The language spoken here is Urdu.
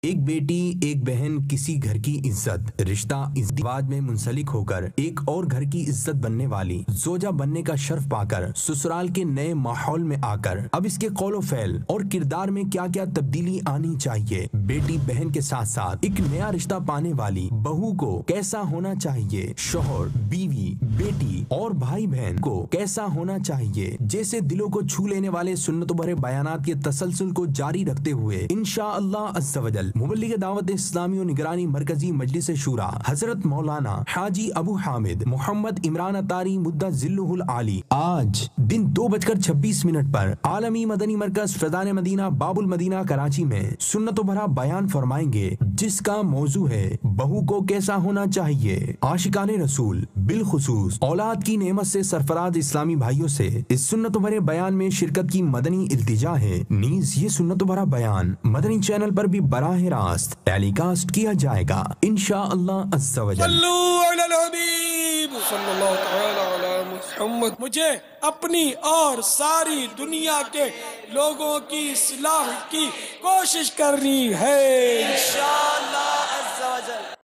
ایک بیٹی ایک بہن کسی گھر کی عزت رشتہ ازدواج میں منسلک ہو کر ایک اور گھر کی عزت بننے والی زوجہ بننے کا شرف پا کر سسرال کے نئے ماحول میں آ کر اب اس کے قول و فعل اور کردار میں کیا کیا تبدیلی آنی چاہیے، بیٹی بہن کے ساتھ ساتھ ایک نیا رشتہ پانے والی بہو کو کیسا ہونا چاہیے، شوہر بیوی بیٹی اور بھائی بہن کو کیسا ہونا چاہیے، جیسے دلوں کو چھو لینے والے سنتوں بھرے بیانات کے تسلسل کو جاری رکھتے ہوئے انشاءاللہ عز و جل مبلغ دعوت اسلامی و نگرانی مرکزی مجلس شورا حضرت مولانا حاجی ابو حامد محمد عمران اتاری مدہ ذلہ العالی آج دن 2:26 پر عالمی مدنی مرکز فیضان مدینہ باب المدینہ کراچی میں سنت و بھرا بیان فرمائیں گے، جس کا موضوع ہے بہو کو کیسا ہونا چاہیے۔ عاشقان رسول بالخصوص اولاد کی نعمت سے سرفراز اسلامی بھائیوں سے اس سنت و بھرے بیان میں شرکت کی مدنی التجا ہے، نیز یہ سنت و بھرا بیان مدنی چینل پر بھی براہ راست ٹیلی کاسٹ کیا جائے گا انشاءاللہ عز و جل۔ صلو علی الحبیب صلی اللہ تعالی علی محمد۔ مجھے اپنی اور ساری دنیا کے لوگوں کی اصلاح کی کوشش کرنی ہے انشاءاللہ۔